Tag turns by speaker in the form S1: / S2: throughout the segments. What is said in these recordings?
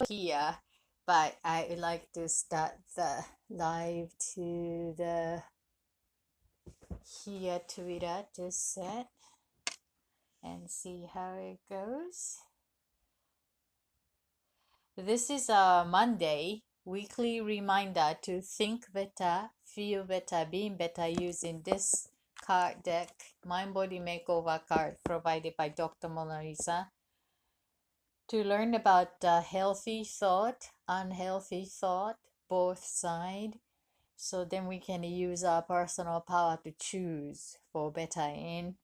S1: here, but I would like to start the live to the here Twitter just set and see how it goes. This is a Monday weekly reminder to think better, feel better, being better using this card deck, Mind Body Makeover card provided by Dr. Mona Lisa. To learn about healthy thought, unhealthy thought, both side, so then we can use our personal power to choose for better in.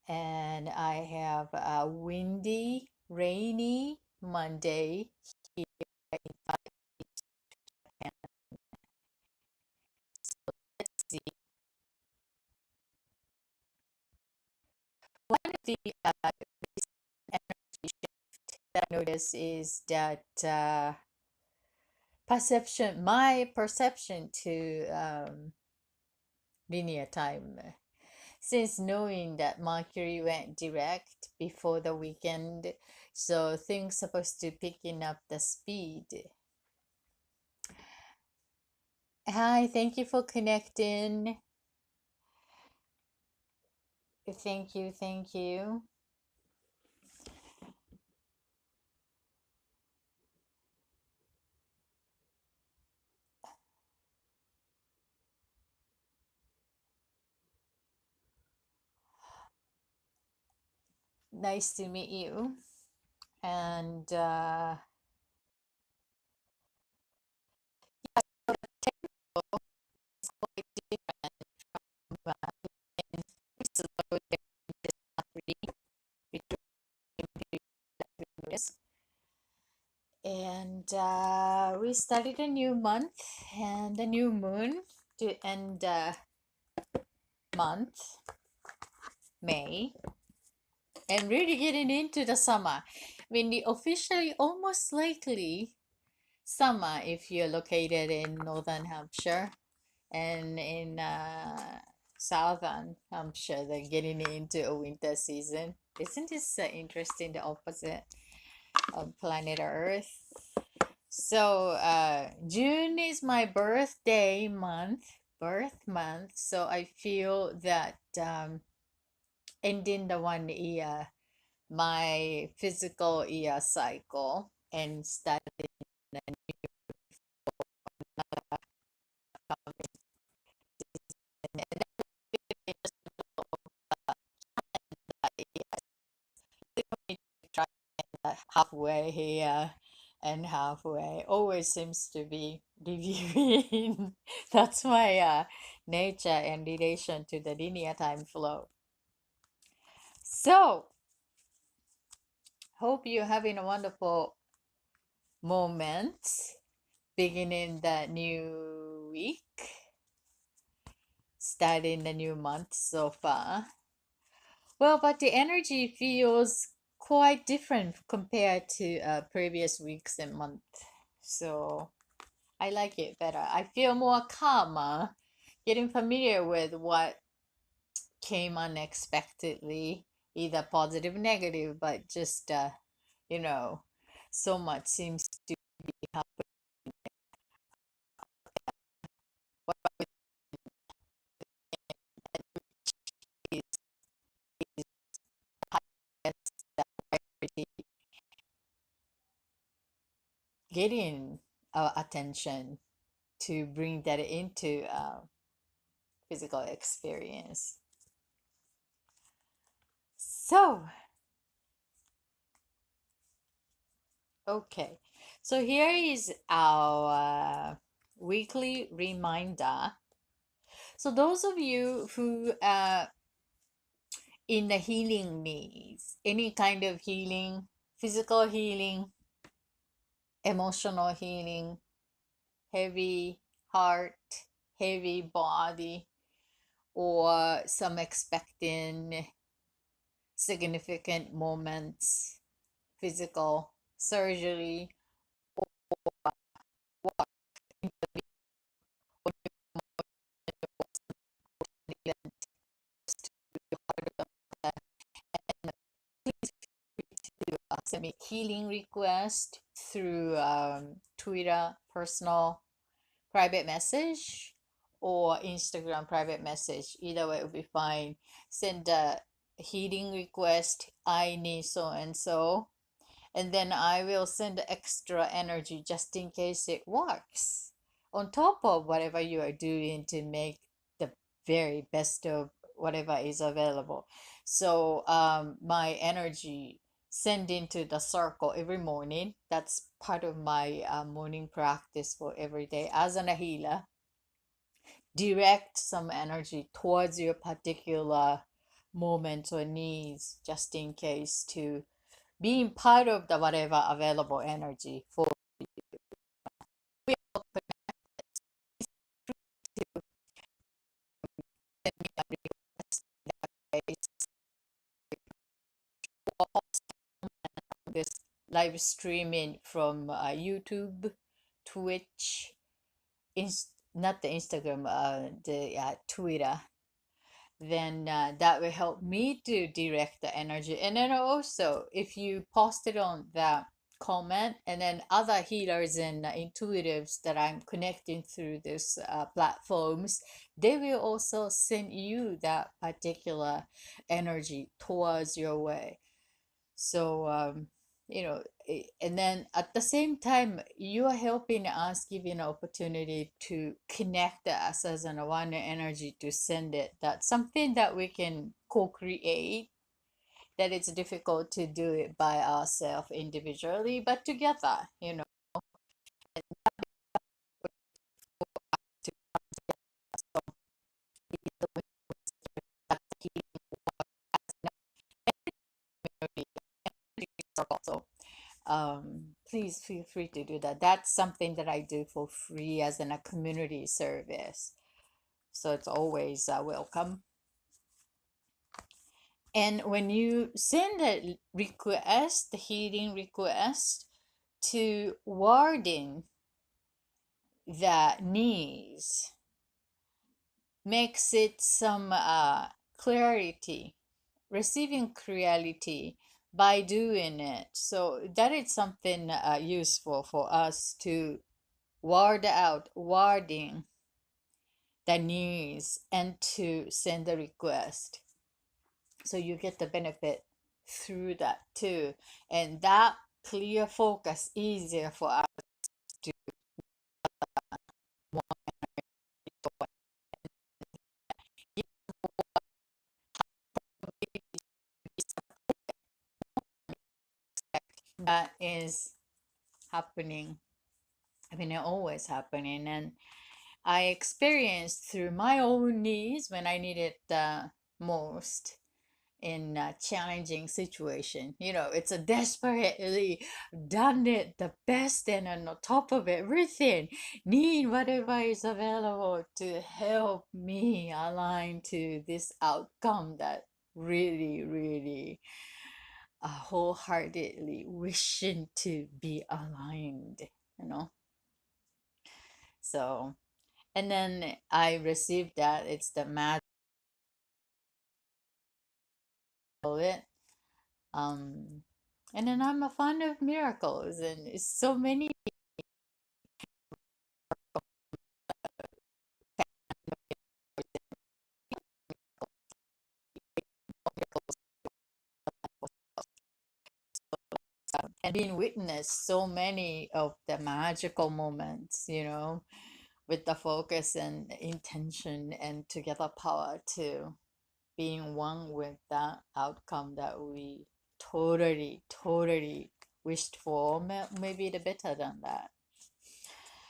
S1: And I have a windy, rainy Monday here in Japan. So let's see. One of the energy shift that I notice is that my perception to linear time. Since knowing that Mercury went direct before the weekend, so things supposed to picking up the speed. Hi, thank you for connecting. Thank you, thank you. Nice to meet you. And it's quite different from so and we started a new month and a new moon to end month, May, and really getting into the summer. I mean, the officially almost likely summer if you're located in northern Hampshire and in southern Hampshire, they're getting into a winter season. Isn't this interesting? The opposite of planet Earth. So June is my birth month. So I feel that ending the 1 year, my physical year cycle, and starting a new season. And then try halfway here and halfway. Always seems to be reviewing. That's my nature and relation to the linear time flow. So, hope you're having a wonderful moment beginning the new week, starting the new month so far. Well, but the energy feels quite different compared to previous weeks and months. So I like it better. I feel more calmer, getting familiar with what came unexpectedly, either positive, negative, but just you know, so much seems to be happening. What is highest priority? Getting our attention to bring that into physical experience. So, okay. So here is our weekly reminder. So those of you who are in the healing needs, any kind of healing, physical healing, emotional healing, heavy heart, heavy body, or some expecting significant moments, physical surgery, or what send me healing request through Twitter personal private message or Instagram private message. Either way will be fine. Send a healing request. I need so and so. And then I will send extra energy just in case it works. On top of whatever you are doing to make the very best of whatever is available. So my energy send into the circle every morning. That's part of my morning practice for every day as an healer. Direct some energy towards your particular moment or needs just in case to being part of the whatever available energy for we all connected to send me a request this live streaming from YouTube, Twitch, not the Instagram, the Twitter. Then that will help me to direct the energy. And then also, if you post it on the comment, and then other healers and intuitives that I'm connecting through these platforms, they will also send you that particular energy towards your way. So, and then at the same time, you are helping us, giving an opportunity to connect us as an one energy to send it. That's something that we can co-create, that it's difficult to do it by ourselves individually, but together, to be the so please feel free to do that. That's something that I do for free as in a community service. So it's always welcome. And when you send a request, the healing request to wording that needs, makes it some clarity, receiving clarity by doing it. So that is something useful for us to word out, wording the needs and to send the request. So you get the benefit through that too. And that clear focus easier for us to that is happening. I mean, it always happening. And I experienced through my own needs when I needed the most in a challenging situation. It's a desperately done it the best and on top of everything, need whatever is available to help me align to this outcome that really, really wholeheartedly wishing to be aligned, you know. So, and then I received that it's the magic of it. And then I'm a fan of miracles, and it's so many miracles and being witnessed so many of the magical moments, with the focus and intention and together power to being one with that outcome that we totally, totally wished for, maybe the better than that.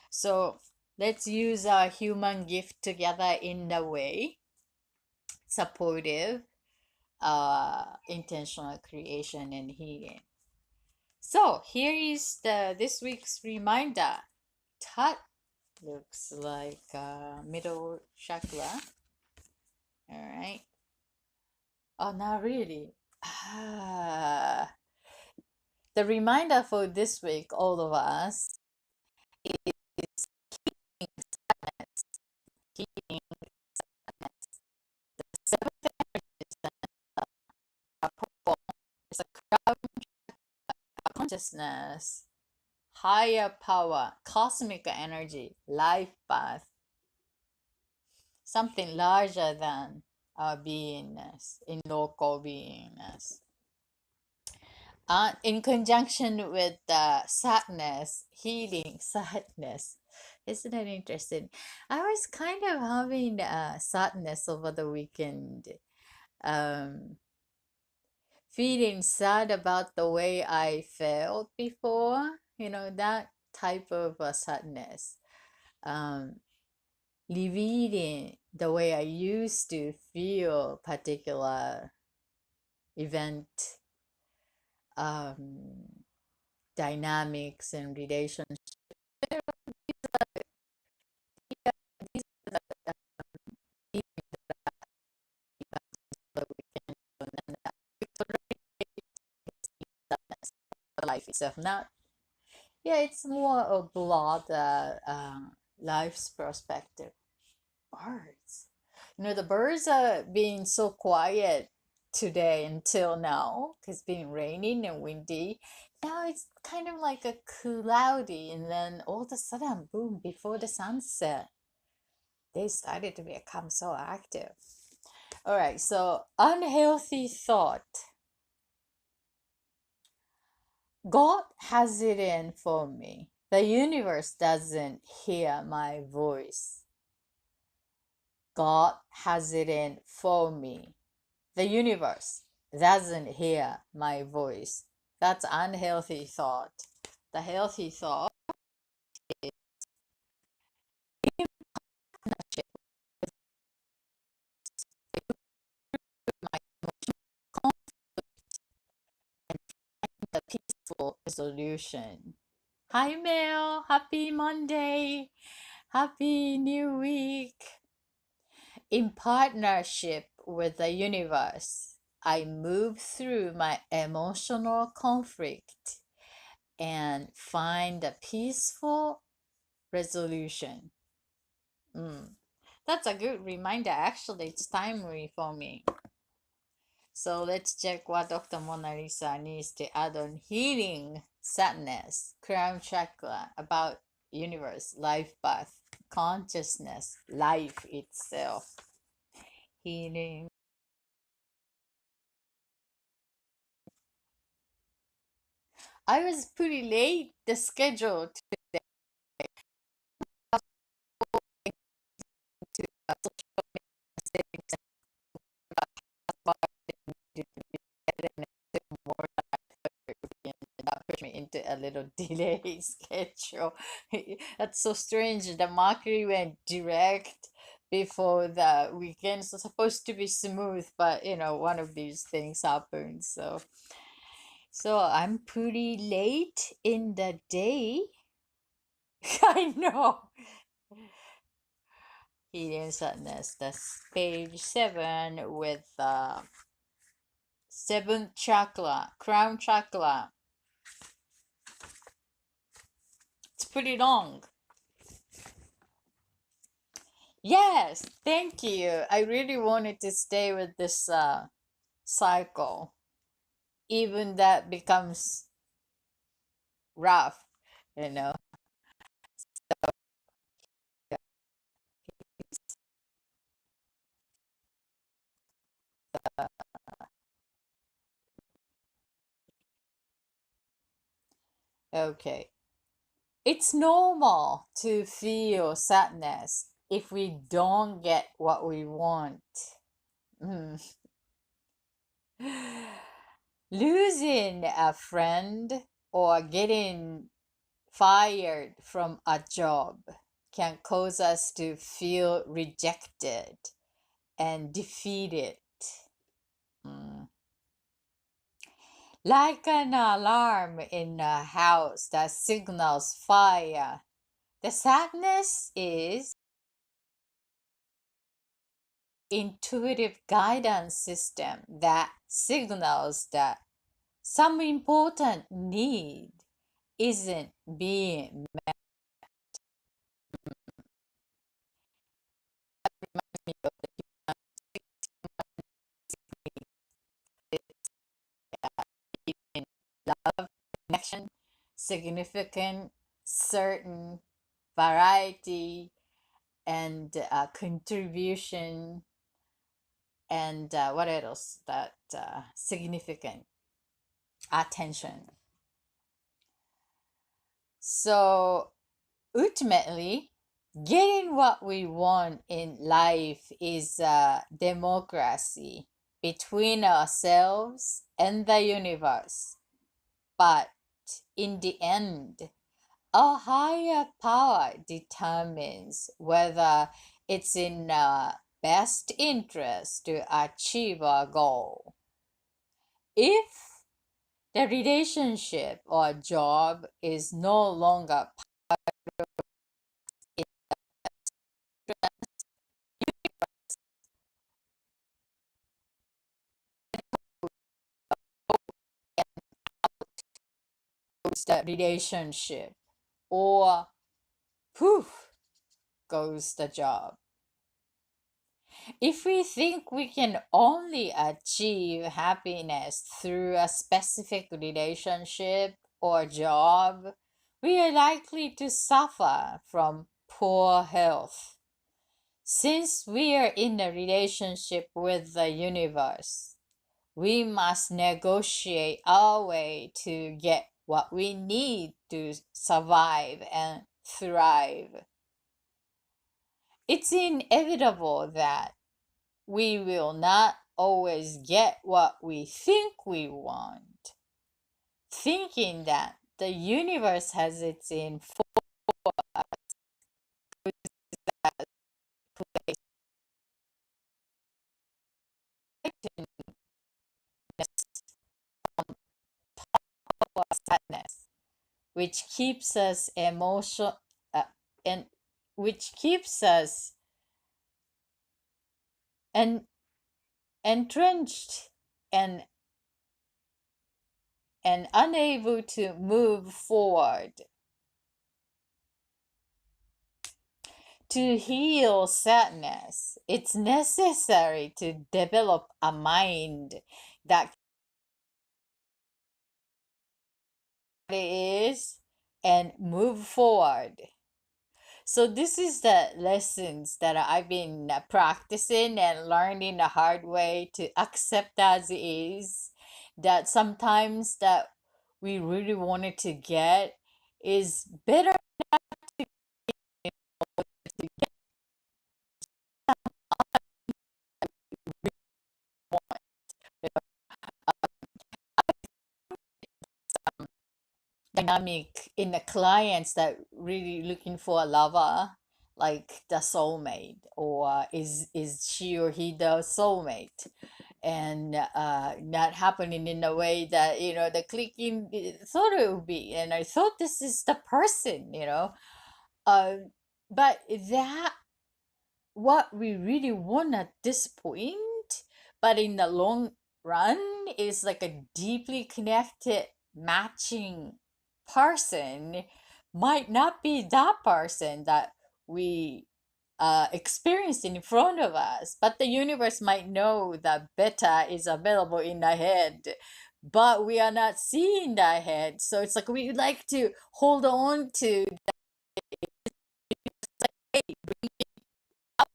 S1: So let's use our human gift together in the way, supportive, intentional creation and healing. So here is this week's reminder. That looks like middle chakra. All right. Oh, not really. The reminder for this week, all of us, is keeping the seventh energy is a crown consciousness, higher power, cosmic energy, life path, something larger than our beingness, in local beingness. In conjunction with sadness, healing sadness. Isn't that interesting? I was kind of having sadness over the weekend. Um, Feeling sad about the way I felt before, that type of sadness. Um, Revealing the way I used to feel particular event, um, dynamics and relationships. These are the life itself. Not, yeah, it's more a broad life's perspective. Birds. The birds are being so quiet today until now because it's been raining and windy. Now it's kind of like a cloudy, and then all of a sudden, boom, before the sunset, they started to become so active. All right, so unhealthy thought. God has it in for me. The universe doesn't hear my voice. God has it in for me. The universe doesn't hear my voice. That's unhealthy thought. The healthy thought is my the peaceful resolution. Hi Mel, happy Monday, happy new week. In partnership with the universe, I move through my emotional conflict and find a peaceful resolution. That's a good reminder. Actually, it's timely for me. So let's check what Dr. Mona Lisa needs to add on healing sadness, crown chakra, about universe, life path, consciousness, life itself. Healing. I was pretty late the schedule today to social media more that pushed me into a little delay schedule. That's so strange. The Mercury went direct before the weekend. It's supposed to be smooth, but one of these things happens. So I'm pretty late in the day. I know. Healing sadness. That's page 7 with seventh chakra, crown chakra. It's pretty long. Yes, thank you. I really wanted to stay with this cycle. Even that becomes rough, you know. Okay. It's normal to feel sadness if we don't get what we want. Mm. Losing a friend or getting fired from a job can cause us to feel rejected and defeated. Mm. Like an alarm in a house that signals fire, the sadness is intuitive guidance system that signals that some important need isn't being met. Love, connection, significant, certain, variety, and contribution, and what else? That significant attention. So ultimately, getting what we want in life is a democracy between ourselves and the universe. But in the end, a higher power determines whether it's in our best interest to achieve our goal. If the relationship or job is no longer the relationship, or poof goes the job. If we think we can only achieve happiness through a specific relationship or job, we are likely to suffer from poor health. Since we are in a relationship with the universe, we must negotiate our way to get what we need to survive and thrive. It's inevitable that we will not always get what we think we want. Thinking that the universe has its in sadness, which keeps us emotional and which keeps us en- entrenched and unable to move forward. To heal sadness, it's necessary to develop a mind that is and move forward. So this is the lessons that I've been practicing and learning the hard way to accept as is, that sometimes that we really wanted to get is better to get dynamic in the clients that really looking for a lover, like the soulmate, or is she or he the soulmate, and not happening in a way that the clicking thought it would be, and I thought this is the person, uh, but that what we really want at this point, but in the long run is like a deeply connected matching person might not be that person that we experienced in front of us, but the universe might know that beta is available in the head, but we are not seeing the head. So it's like we like to hold on to, hey, bring it back,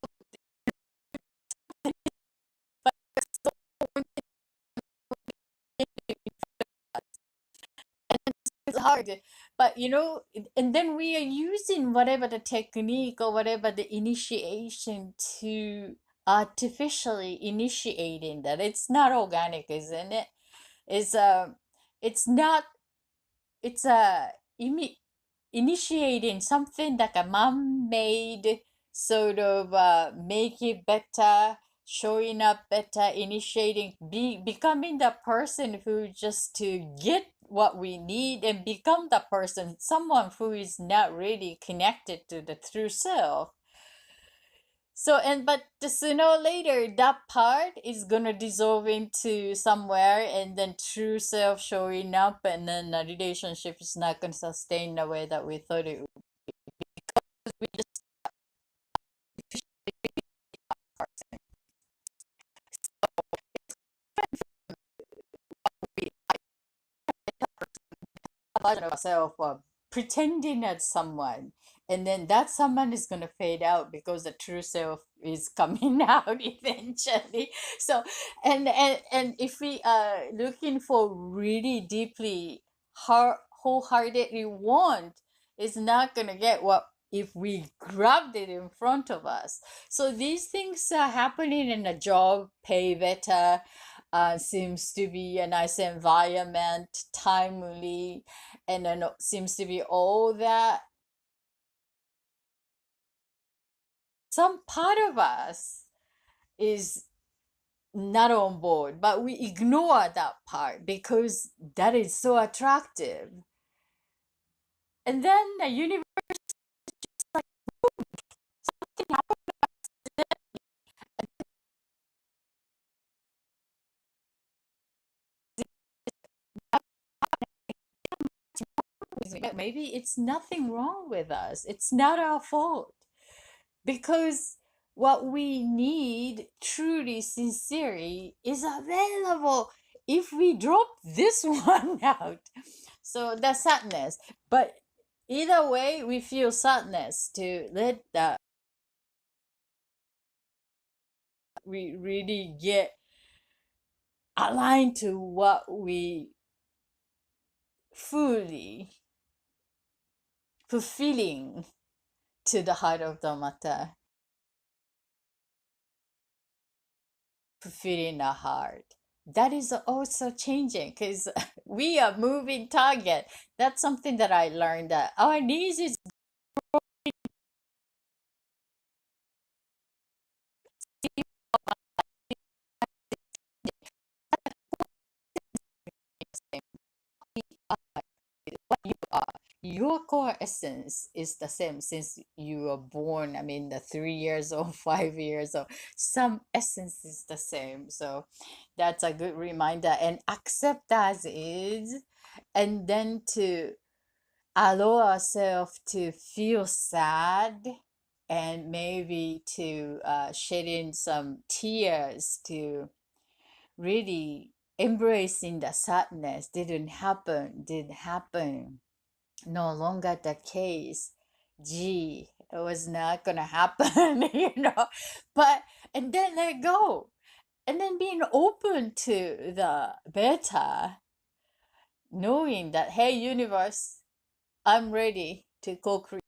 S1: so it's hard, but and then we are using whatever the technique or whatever the initiation to artificially initiating that. It's not organic, isn't it? It's it's not, it's initiating something like a man-made sort of make it better, showing up better, initiating, becoming the person who just to get what we need and become the person, someone who is not really connected to the true self. So, and but the sooner or later, that part is gonna dissolve into somewhere, and then true self showing up, and then the relationship is not gonna sustain the way that we thought it would. We just be version of ourselves pretending as someone, and then that someone is going to fade out because the true self is coming out eventually. So and if we are looking for really deeply wholeheartedly want, it's not going to get what if we grabbed it in front of us. So these things are happening in a job, pay better, seems to be a nice environment, timely, and then seems to be all that. Some part of us is not on board, but we ignore that part because that is so attractive. And then the universe like something happens. Maybe it's nothing wrong with us. It's not our fault. Because what we need truly sincerely is available if we drop this one out. So the sadness, but either way we feel sadness to let that we really get aligned to what we fully fulfilling to the heart of the matter, fulfilling the heart. That is also changing because we are moving target. That's something that I learned that our needs is what you are. Your core essence is the same since you were born. I mean, the 3 years old, 5 years old, some essence is the same. So that's a good reminder and accept as is, and then to allow ourselves to feel sad and maybe to shed in some tears to really embracing the sadness didn't happen, no longer the case. Gee, it was not gonna happen, but and then let go, and then being open to the better, knowing that hey universe, I'm ready to co-create.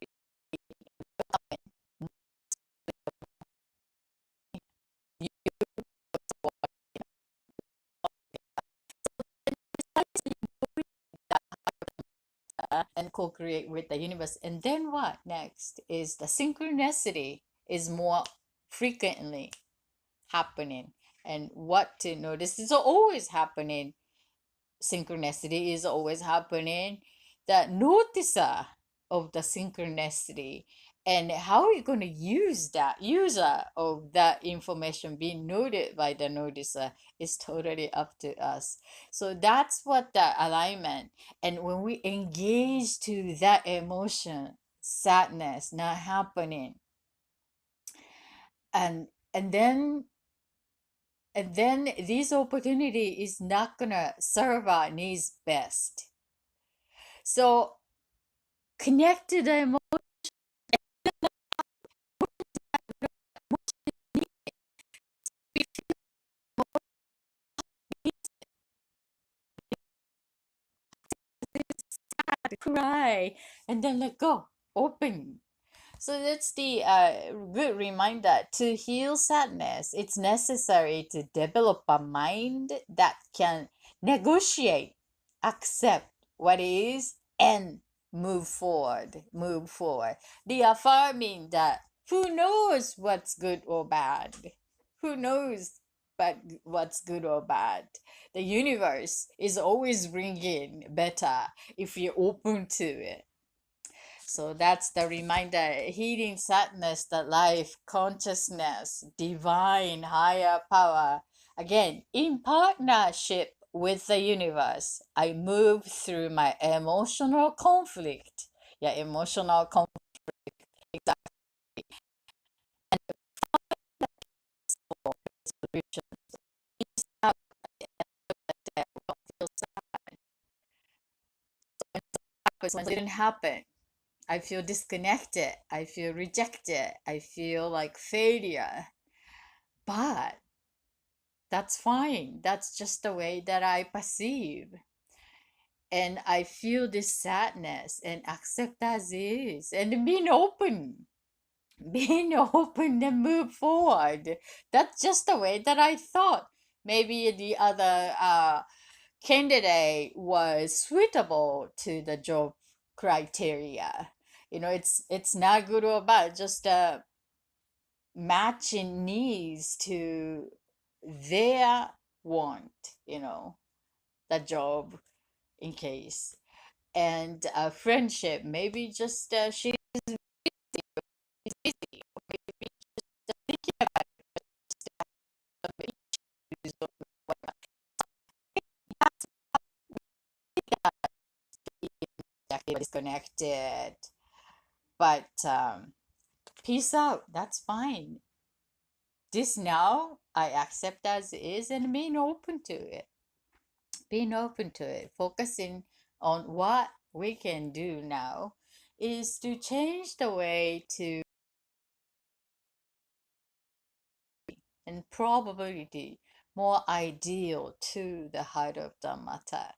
S1: And co-create with the universe. And then what next is the synchronicity is more frequently happening, and what to notice is always happening. Synchronicity is always happening. The noticer of the synchronicity and how are you going to use that user of that information being noted by the noticer is totally up to us. So that's what the alignment, and when we engage to that emotion, sadness not happening, and and then and then this opportunity is not gonna serve our needs best. So connect to the emotion cry and then let go, open. So that's the good reminder to heal sadness. It's necessary to develop a mind that can negotiate, accept what is, and move forward. Move forward. The affirming that who knows what's good or bad? Who knows but what's good or bad? The universe is always bringing better if you're open to it. So that's the reminder, healing sadness, the life, consciousness, divine higher power. Again, in partnership with the universe, I move through my emotional conflict. Yeah, emotional conflict. Exactly. And for resolution. It's not that I don't feel sad. but when it didn't happen, I feel disconnected. I feel rejected. I feel like failure. But that's fine. That's just the way that I perceive. And I feel this sadness and accept as is and being open. Being open and move forward. That's just the way that I thought. Maybe the other candidate was suitable to the job criteria. It's not good or bad, just matching needs to their want, the job in case. And friendship, maybe just she's busy, or maybe just thinking about some issues or whatnot. That's exactly disconnected. But peace out, that's fine. This now I accept as is and being open to it. Being open to it, focusing on what we can do now is to change the way to and probability more ideal to the heart of the matter.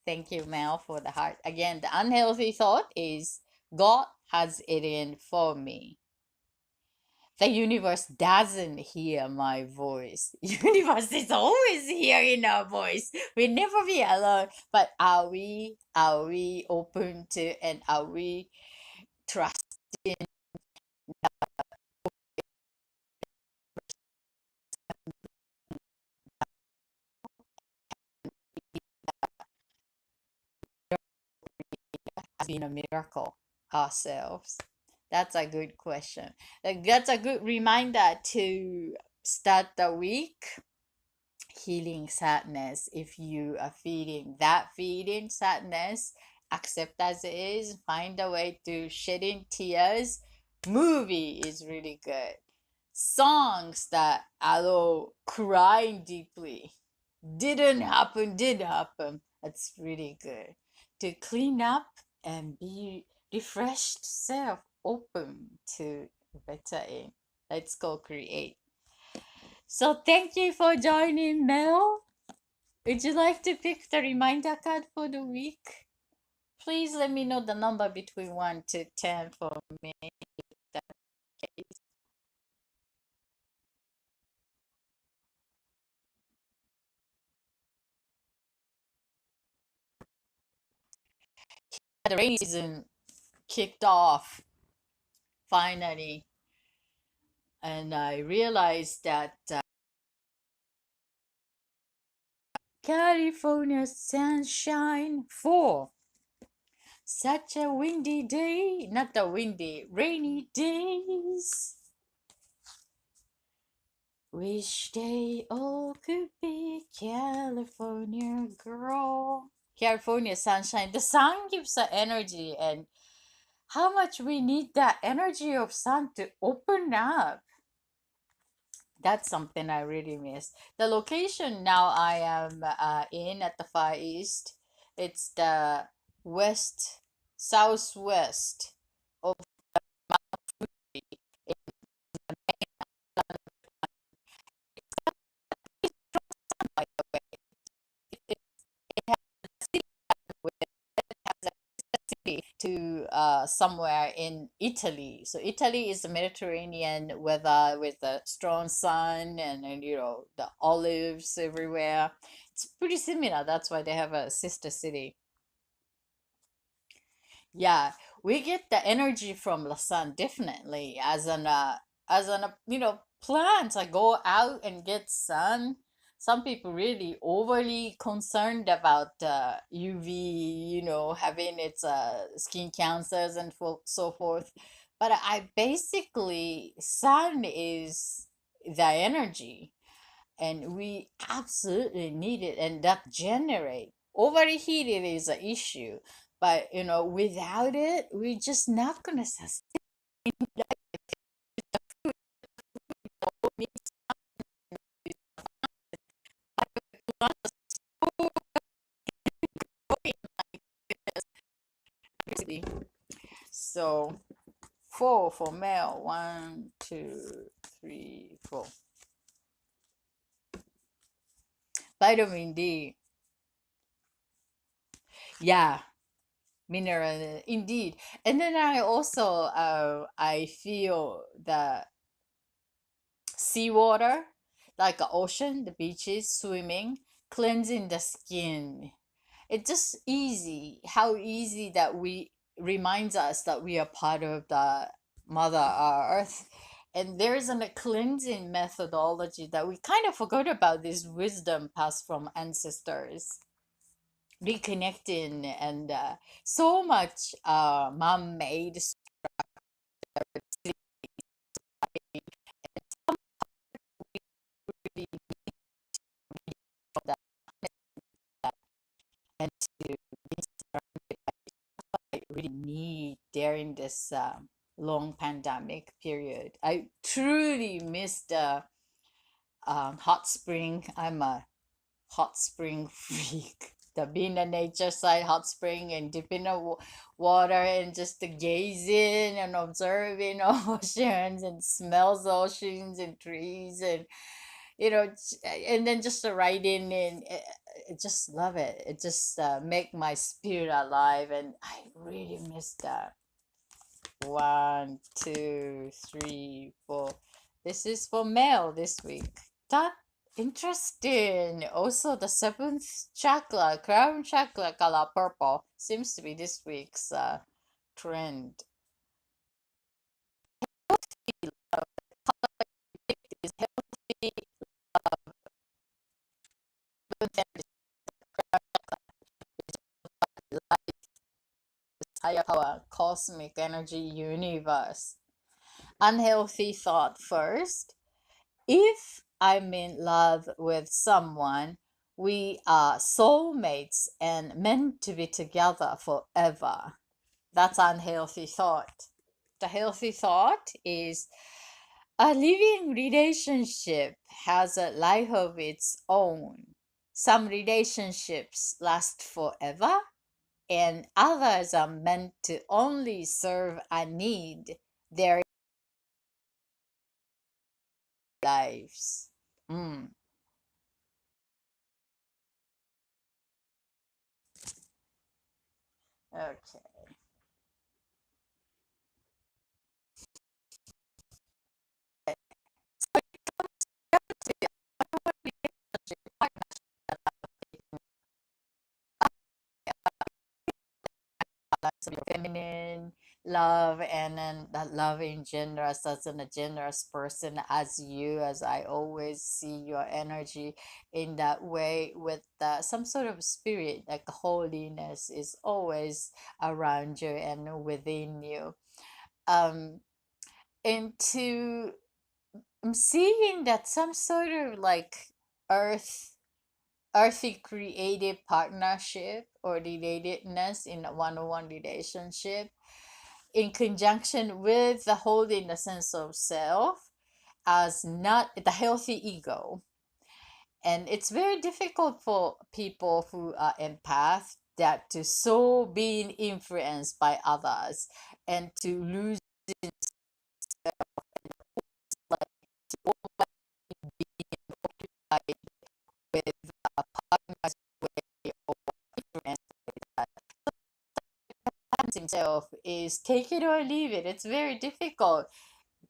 S1: Thank you, Mel, for the heart. Again, the unhealthy thought is God has it in for me. The universe doesn't hear my voice. Universe is always hearing our voice. We never be alone. But are we open to and are we trusting as being a miracle ourselves? That's a good question. Like, that's a good reminder to start the week healing sadness. If you are feeling that feeling sadness, accept as it is, find a way to shedding tears. Movie is really good. Songs that allow crying deeply. Didn't happen, did happen. That's really good. To clean up and be refreshed self, open to better in. Let's go create. So thank you for joining, Mel. Would you like to pick the reminder card for the week? Please let me know the number between 1 to 10 for me. The rainy season kicked off finally, and I realized that California sunshine for such a windy day, not the windy, rainy days. Wish they all could be California girl. California sunshine. The sun gives the energy, and how much we need that energy of sun to open up. That's something I really miss. The location now I am in at the Far East, it's the west, southwest of Fuji. By the way, it has a city to somewhere in Italy. So Italy is the Mediterranean weather with the strong sun and the olives everywhere. It's pretty similar. That's why they have a sister city. Yeah, we get the energy from the sun definitely as an plants. I go out and get sun. Some people really overly concerned about UV, having its skin cancers and so forth. But I basically sun is the energy, and we absolutely need it, and that generate overheated is an issue, but without it we're just not gonna sustain So 4 for male. 1, 2, 3, 4. Vitamin D. Yeah, mineral indeed. And then I also I feel that seawater, like the ocean, the beaches, swimming, cleansing the skin. It's just easy, how easy that we reminds us that we are part of the Mother Earth. And there is a cleansing methodology that we kind of forgot about, this wisdom passed from ancestors, reconnecting, and so much man-made and to really need during this long pandemic period. I truly miss the hot spring. I'm a hot spring freak. The being a nature side hot spring and dipping the water and just the gazing and observing oceans and smells the oceans and trees and and then just the writing and just love it. It just make my spirit alive, and I really miss that. 1, 2, 3, 4. This is for male this week. That interesting. Also, the seventh chakra, crown chakra, color purple, seems to be this week's trend. Is healthy, higher power, cosmic energy, universe. Unhealthy thought first. If I'm in love with someone, we are soulmates and meant to be together forever. That's unhealthy thought. The healthy thought is a living relationship has a life of its own. Some relationships last forever, and others are meant to only serve a need their lives. Mm, okay. Balance of your feminine love and then that love in generous, as in a generous person as you, as I always see your energy in that way with some sort of spirit, like holiness is always around you and within you. um and to I'm seeing that some sort of like earth earthy creative partnership or relatedness in a one-on-one relationship in conjunction with the holding the sense of self as not the healthy ego. And it's very difficult for people who are empath that to so being influenced by others and to lose like to override with a partner's way of influence himself is take it or leave it. It's very difficult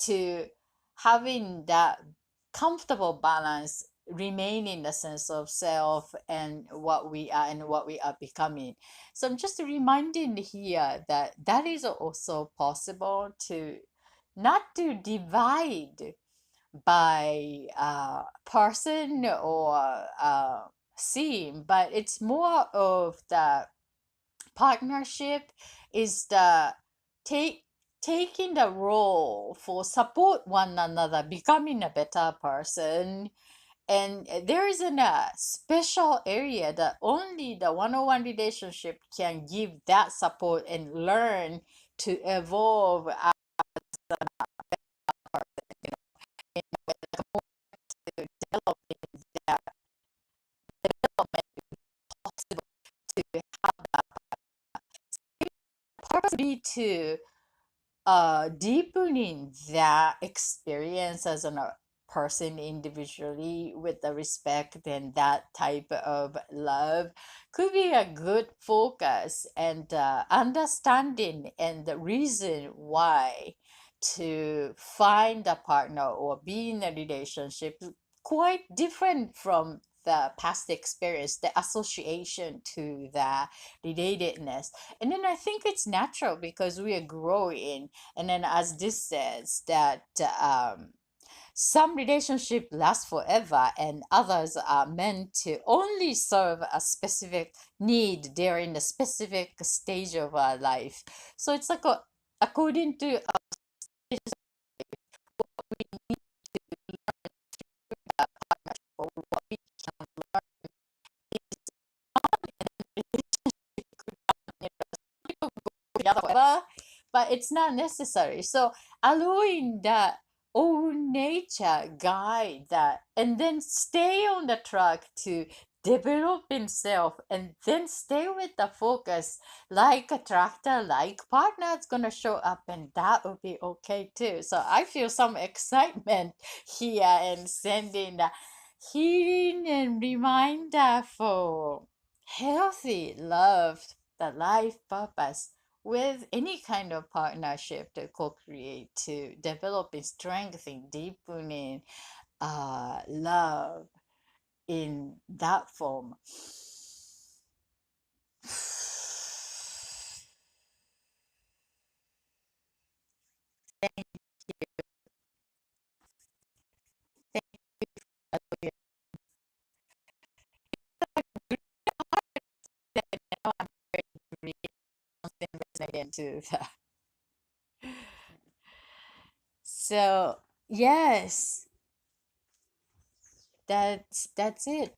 S1: to having that comfortable balance, remaining the sense of self and what we are and what we are becoming. So I'm just reminding here that that is also possible, to not to divide by person or theme, but it's more of the partnership is the take taking the role for support one another becoming a better person. And there isn't a special area that only the one-on-one relationship can give that support and learn to evolve as you know, in a way, like to develop that development possible to have that purpose be to deepening that experience as a person individually with the respect and that type of love could be a good focus and understanding and the reason why to find a partner or be in a relationship quite different from the past experience, the association to the relatedness. And then I think it's natural because we are growing. And then, as this says, that some relationship last forever and others are meant to only serve a specific need during a specific stage of our life. So it's like according to what we together forever, but it's not necessary. So allowing that own nature guide that and then stay on the track to develop himself and then stay with the focus like a tractor like partner is gonna show up and that will be okay too. So I feel some excitement here and sending the healing and reminder for healthy love, the life purpose with any kind of partnership to co-create, to develop and strengthen, deepening love in that form. Now I'm very resonated to that. So yes, that's it.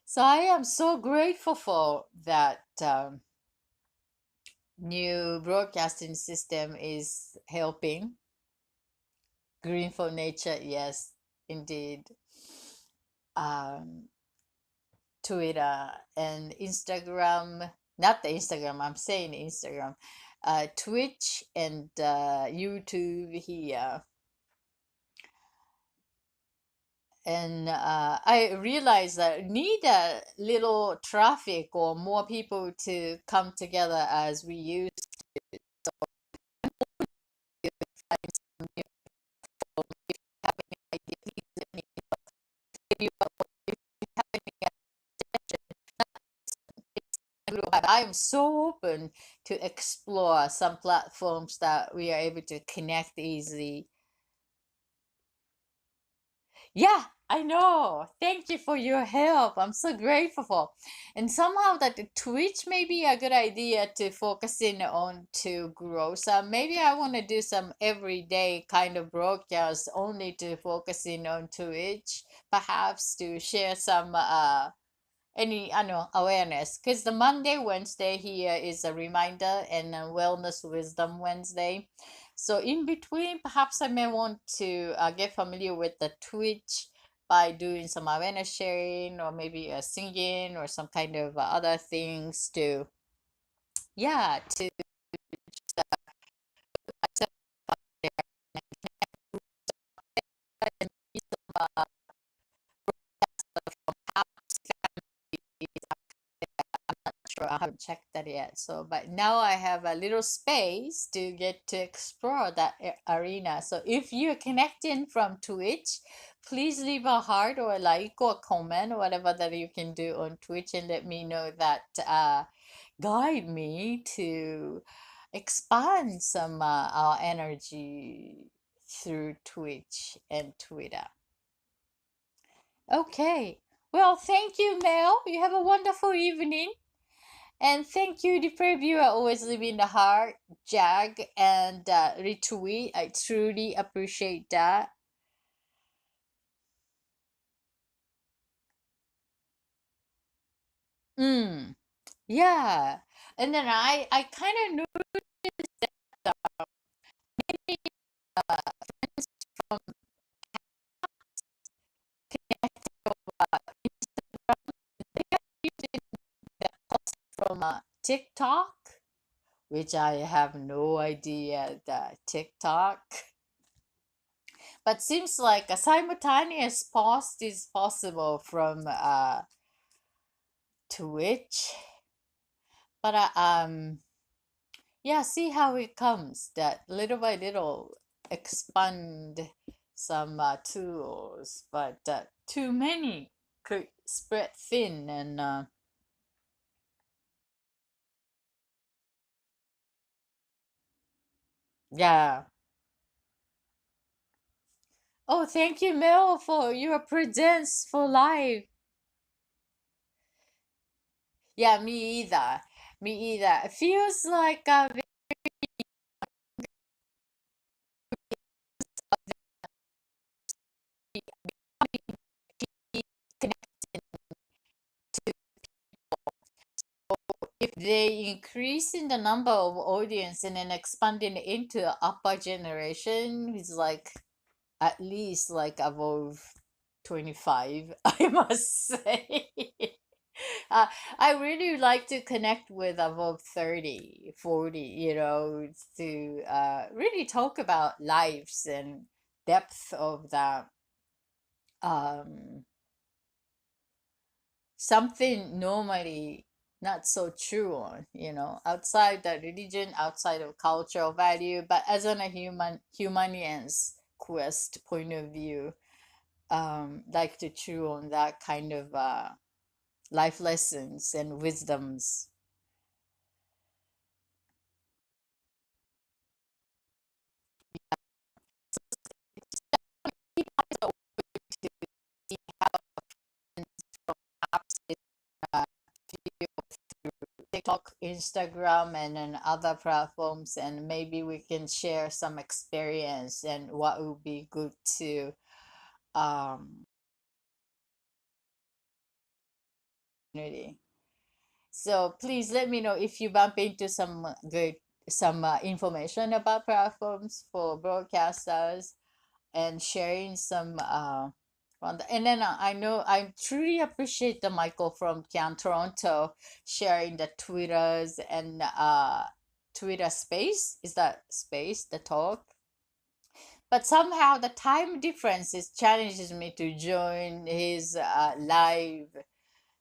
S1: So I am so grateful for that new broadcasting system is helping. Green for nature, yes, indeed. Um, Twitter and Instagram, not the Instagram, I'm saying Instagram, Twitch and YouTube here. And I realized that need a little traffic or more people to come together as we used to find some new ideas. Please let me know if you have any suggestions. But I am so open to explore some platforms that we are able to connect easily. Yeah, I know. Thank you for your help. I'm so grateful for. And somehow that the Twitch may be a good idea to focus in on to grow. So maybe I want to do some everyday kind of broadcast only to focus in on Twitch, perhaps to share some any I know awareness because the Monday Wednesday here is a reminder and a wellness wisdom Wednesday. So in between perhaps I may want to get familiar with the Twitch by doing some awareness sharing or maybe singing or some kind of other things to yeah to just, myself out there and use some from past sure I haven't checked that yet. So, but now I have a little space to get to explore that arena. So, if you're connecting from Twitch, please leave a heart or a like or a comment or whatever that you can do on Twitch and let me know that guide me to expand some our energy through Twitch and Twitter. Okay. Well, thank you, Mel. You have a wonderful evening. And thank you, the previewer, always live in the heart, Jag and retweet. I truly appreciate that. Mm, yeah. And then I kind of noticed that many friends from they are using the post from TikTok which I have no idea the TikTok. But seems like a simultaneous post is possible from Twitch. But yeah, see how it comes. That little by little expand some tools, but too many could spread thin and yeah. Oh, thank you, Mel, for your presence for live. Yeah, me either. Me either. It feels like if they increase in the number of audience and then expanding into the upper generation, it's like at least like above 25, I must say. uh, I really like to connect with above 30, 40, to really talk about lives and depth of that um, something normally not so true on, outside the religion, outside of cultural value, but as on a humanian's quest point of view, like to chew on that kind of life lessons and wisdoms. TikTok, Instagram, and then other platforms, and maybe we can share some experience and what would be good to community. So please let me know if you bump into some information about platforms for broadcasters and sharing some and then I know I truly appreciate the Michael from Can Toronto sharing the Twitters and Twitter space. Is that space the talk? But somehow the time differences challenges me to join his live.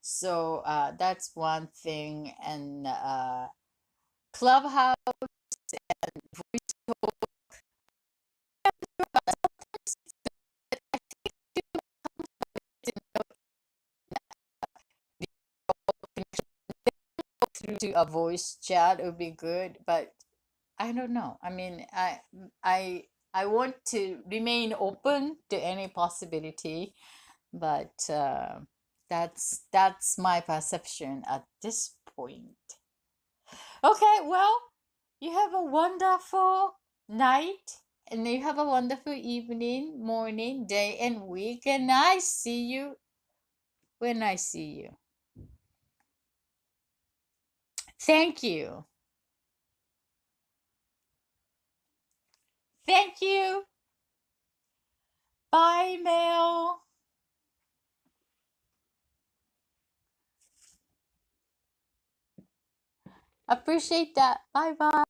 S1: So that's one thing. And Clubhouse to a voice chat would be good, but I don't know. I mean, I I want to remain open to any possibility, but that's my perception at this point. Okay, well, you have a wonderful night, and you have a wonderful evening, morning, day, and week, and I see you when I see you. Thank you. Thank you. Bye, Mel. Appreciate that. Bye bye.